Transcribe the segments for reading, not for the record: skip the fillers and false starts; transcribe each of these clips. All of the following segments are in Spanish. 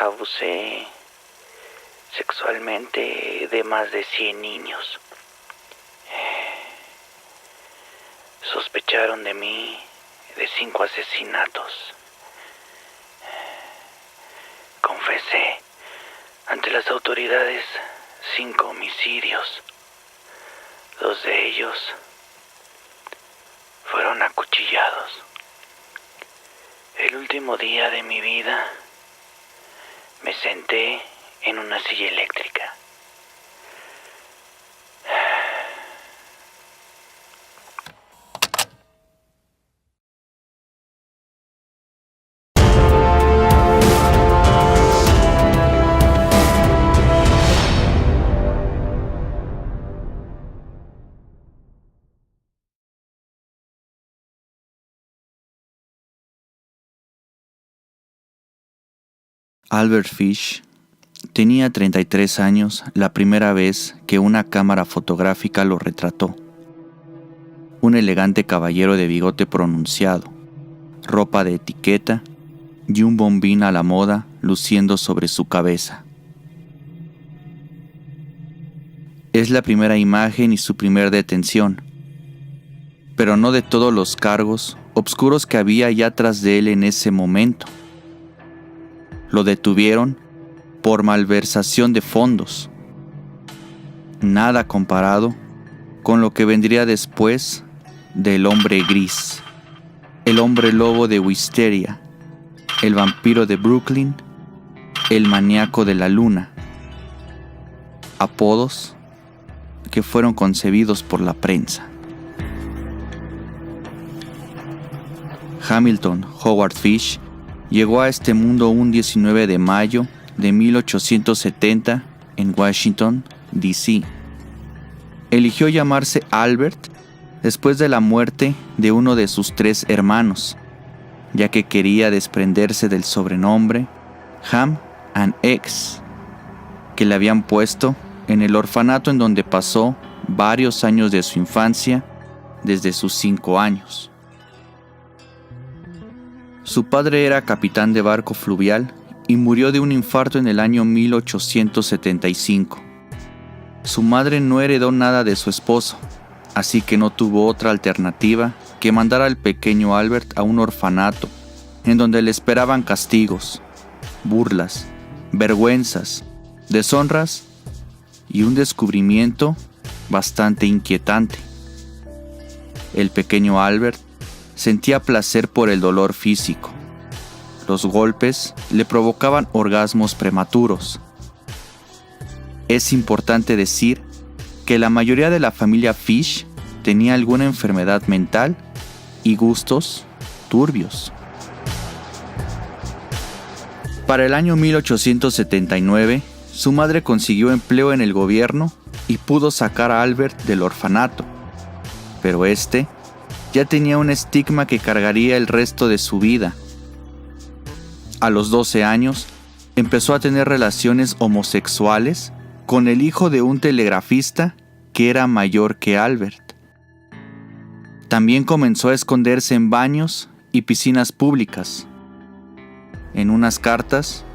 abusé sexualmente de más de 100 niños. Sospecharon de mí de 5 asesinatos. Confesé ante las autoridades 5 homicidios. 2 de ellos fueron acuchillados. El último día de mi vida me senté en una silla eléctrica. Albert Fish tenía 33 años la primera vez que una cámara fotográfica lo retrató. Un elegante caballero de bigote pronunciado, ropa de etiqueta y un bombín a la moda luciendo sobre su cabeza. Es la primera imagen y su primer detención, pero no de todos los cargos obscuros que había ya tras de él en ese momento. Lo detuvieron por malversación de fondos. Nada comparado con lo que vendría después del hombre gris, el hombre lobo de Wisteria, el vampiro de Brooklyn, el maníaco de la luna. Apodos que fueron concebidos por la prensa. Hamilton Howard Fish llegó a este mundo un 19 de mayo de 1870 en Washington, D.C. Eligió llamarse Albert después de la muerte de uno de sus 3 hermanos, ya que quería desprenderse del sobrenombre Ham and Eggs, que le habían puesto en el orfanato en donde pasó varios años de su infancia desde sus 5 años. Su padre era capitán de barco fluvial y murió de un infarto en el año 1875. Su madre no heredó nada de su esposo, así que no tuvo otra alternativa que mandar al pequeño Albert a un orfanato, en donde le esperaban castigos, burlas, vergüenzas, deshonras y un descubrimiento bastante inquietante. El pequeño Albert sentía placer por el dolor físico. Los golpes le provocaban orgasmos prematuros. Es importante decir que la mayoría de la familia Fish tenía alguna enfermedad mental y gustos turbios. Para el año 1879, su madre consiguió empleo en el gobierno y pudo sacar a Albert del orfanato, pero este ya tenía un estigma que cargaría el resto de su vida. A los 12 años, empezó a tener relaciones homosexuales con el hijo de un telegrafista que era mayor que Albert. También comenzó a esconderse en baños y piscinas públicas. En unas cartas,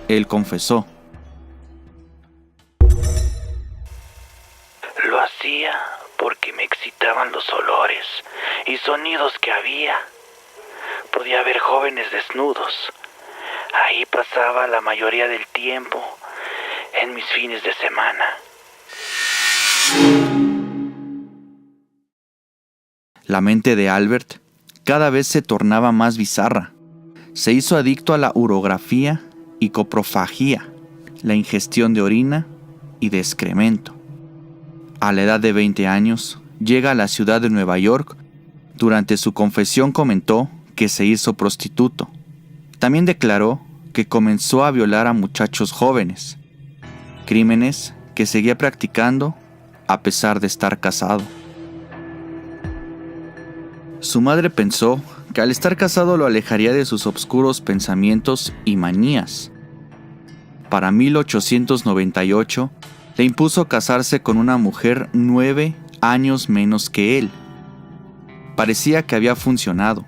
él confesó: lo hacía porque me excitaban los olores y sonidos que había. Podía ver jóvenes desnudos. Ahí pasaba la mayoría del tiempo en mis fines de semana. La mente de Albert cada vez se tornaba más bizarra. Se hizo adicto a la urografía y coprofagia, la ingestión de orina y de excremento. A la edad de 20 años, llega a la ciudad de Nueva York. Durante su confesión comentó que se hizo prostituto. También declaró que comenzó a violar a muchachos jóvenes, crímenes que seguía practicando a pesar de estar casado. Su madre pensó que al estar casado lo alejaría de sus obscuros pensamientos y manías. Para 1898, le impuso casarse con una mujer 9 años menos que él. Parecía que había funcionado,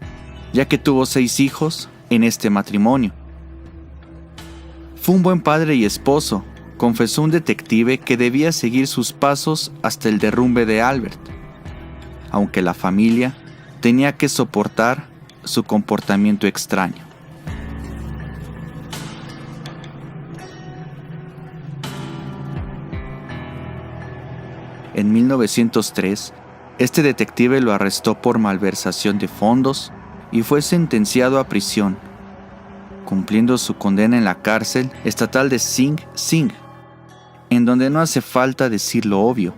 ya que tuvo 6 hijos en este matrimonio. Fue un buen padre y esposo, confesó un detective que debía seguir sus pasos hasta el derrumbe de Albert, aunque la familia tenía que soportar su comportamiento extraño. En 1903, este detective lo arrestó por malversación de fondos y fue sentenciado a prisión, cumpliendo su condena en la cárcel estatal de Sing Sing, en donde no hace falta decir lo obvio.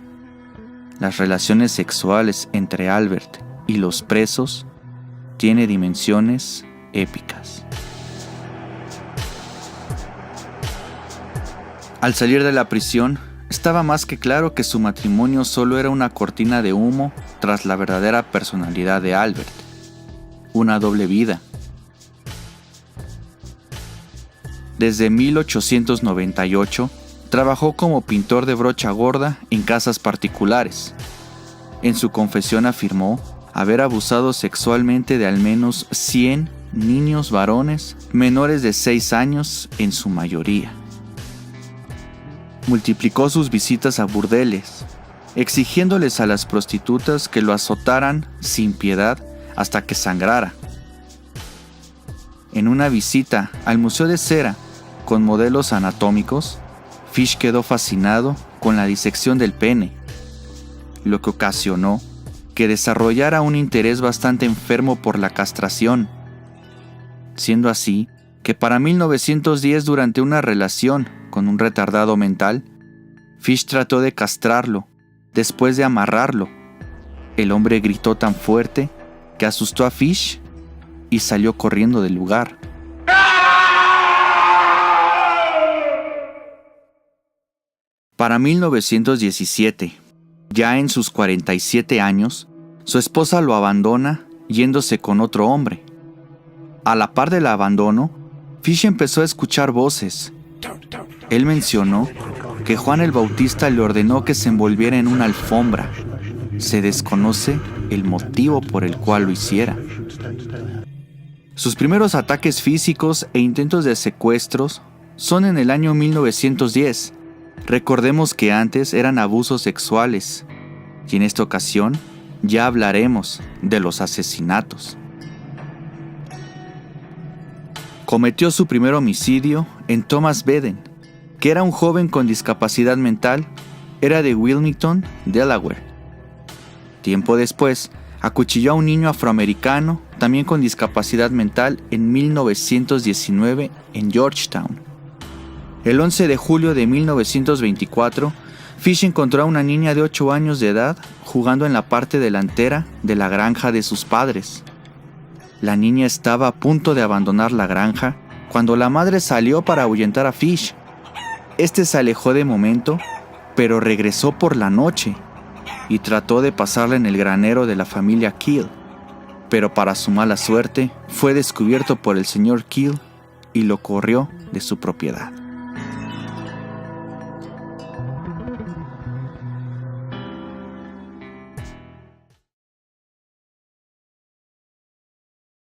Las relaciones sexuales entre Albert y los presos tiene dimensiones épicas. Al salir de la prisión, estaba más que claro que su matrimonio solo era una cortina de humo tras la verdadera personalidad de Albert, una doble vida. Desde 1898, trabajó como pintor de brocha gorda en casas particulares. En su confesión afirmó haber abusado sexualmente de al menos 100 niños varones menores de 6 años en su mayoría. Multiplicó sus visitas a burdeles, exigiéndoles a las prostitutas que lo azotaran sin piedad hasta que sangrara. En una visita al Museo de Cera con modelos anatómicos, Fish quedó fascinado con la disección del pene, lo que ocasionó que desarrollara un interés bastante enfermo por la castración, siendo así que para 1910, durante una relación con un retardado mental, Fish trató de castrarlo después de amarrarlo. El hombre gritó tan fuerte que asustó a Fish y salió corriendo del lugar. Para 1917, ya en sus 47 años, su esposa lo abandona yéndose con otro hombre. A la par del abandono, Fish empezó a escuchar voces. Él mencionó que Juan el Bautista le ordenó que se envolviera en una alfombra. Se desconoce el motivo por el cual lo hiciera. Sus primeros ataques físicos e intentos de secuestros son en el año 1910. Recordemos que antes eran abusos sexuales, y en esta ocasión ya hablaremos de los asesinatos. Cometió su primer homicidio en Thomas Beden, que era un joven con discapacidad mental, era de Wilmington, Delaware. Tiempo después, acuchilló a un niño afroamericano, también con discapacidad mental, en 1919 en Georgetown. El 11 de julio de 1924, Fish encontró a una niña de 8 años de edad jugando en la parte delantera de la granja de sus padres. La niña estaba a punto de abandonar la granja cuando la madre salió para ahuyentar a Fish. Este se alejó de momento, pero regresó por la noche y trató de pasarla en el granero de la familia Keel. Pero para su mala suerte, fue descubierto por el señor Keel y lo corrió de su propiedad.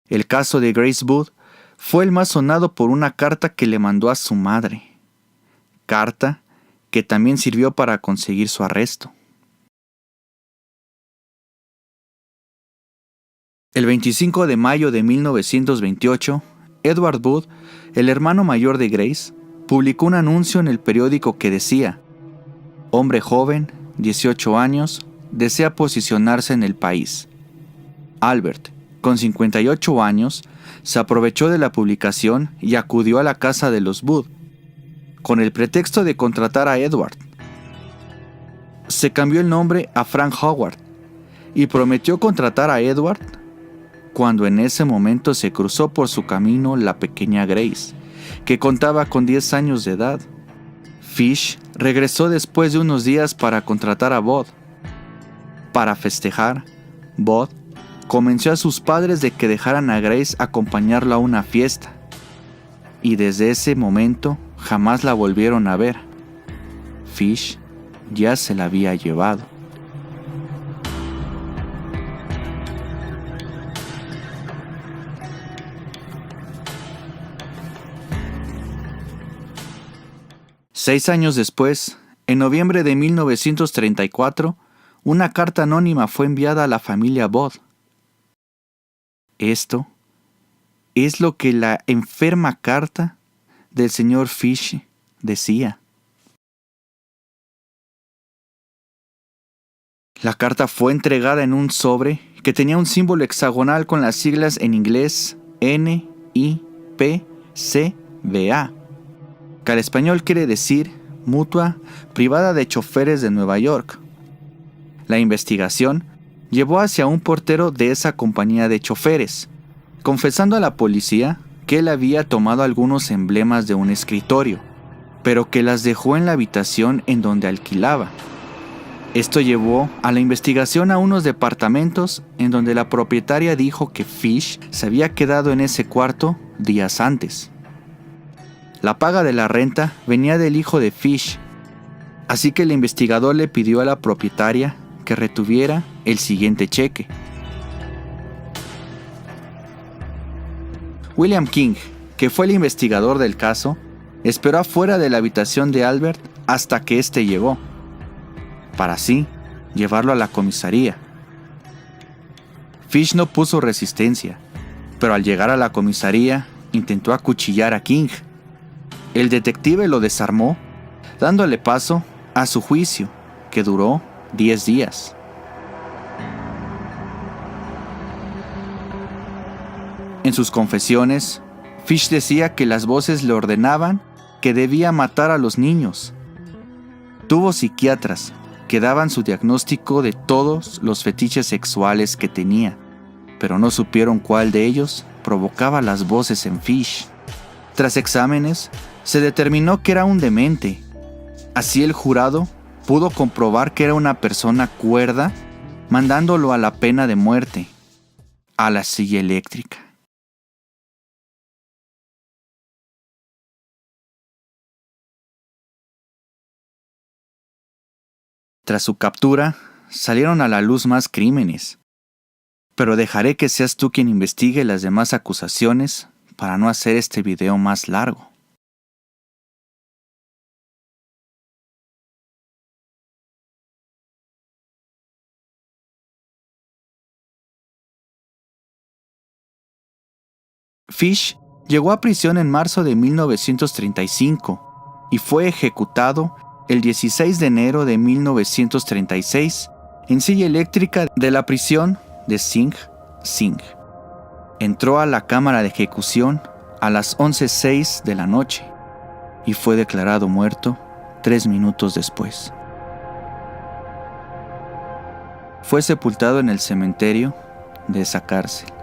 El caso de Grace Booth fue el más sonado por una carta que le mandó a su madre, carta que también sirvió para conseguir su arresto. El 25 de mayo de 1928, Edward Booth, el hermano mayor de Grace, publicó un anuncio en el periódico que decía: hombre joven, 18 años, desea posicionarse en el país. Albert, con 58 años, se aprovechó de la publicación y acudió a la casa de los Booth, con el pretexto de contratar a Edward. Se cambió el nombre a Frank Howard y prometió contratar a Edward cuando en ese momento se cruzó por su camino la pequeña Grace, que contaba con 10 años de edad. Fish regresó después de unos días para contratar a Bud. Para festejar, Bud convenció a sus padres de que dejaran a Grace acompañarlo a una fiesta, y desde ese momento jamás la volvieron a ver. Fish ya se la había llevado. 6 años después, en noviembre de 1934, una carta anónima fue enviada a la familia Bott. Esto es lo que la enferma carta del señor Fish decía. La carta fue entregada en un sobre que tenía un símbolo hexagonal con las siglas en inglés NIPCBA, que al español quiere decir Mutua Privada de Choferes de Nueva York. La investigación llevó hacia un portero de esa compañía de choferes, confesando a la policía que él había tomado algunos emblemas de un escritorio, pero que las dejó en la habitación en donde alquilaba. Esto llevó a la investigación a unos departamentos en donde la propietaria dijo que Fish se había quedado en ese cuarto días antes. La paga de la renta venía del hijo de Fish, así que el investigador le pidió a la propietaria que retuviera el siguiente cheque. William King, que fue el investigador del caso, esperó afuera de la habitación de Albert hasta que éste llegó, para así llevarlo a la comisaría. Fish no puso resistencia, pero al llegar a la comisaría intentó acuchillar a King. El detective lo desarmó, dándole paso a su juicio, que duró 10 días. En sus confesiones, Fish decía que las voces le ordenaban que debía matar a los niños. Tuvo psiquiatras que daban su diagnóstico de todos los fetiches sexuales que tenía, pero no supieron cuál de ellos provocaba las voces en Fish. Tras exámenes, se determinó que era un demente. Así el jurado pudo comprobar que era una persona cuerda, mandándolo a la pena de muerte, a la silla eléctrica. Tras su captura, salieron a la luz más crímenes, pero dejaré que seas tú quien investigue las demás acusaciones para no hacer este video más largo. Fish llegó a prisión en marzo de 1935 y fue ejecutado el 16 de enero de 1936 en silla eléctrica de la prisión de Sing Sing. Entró a la cámara de ejecución a las 11:06 de la noche y fue declarado muerto 3 minutos después. Fue sepultado en el cementerio de esa cárcel.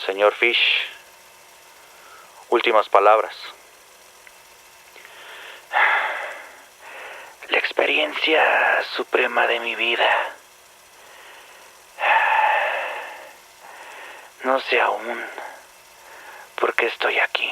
Señor Fish, últimas palabras. La experiencia suprema de mi vida. No sé aún por qué estoy aquí.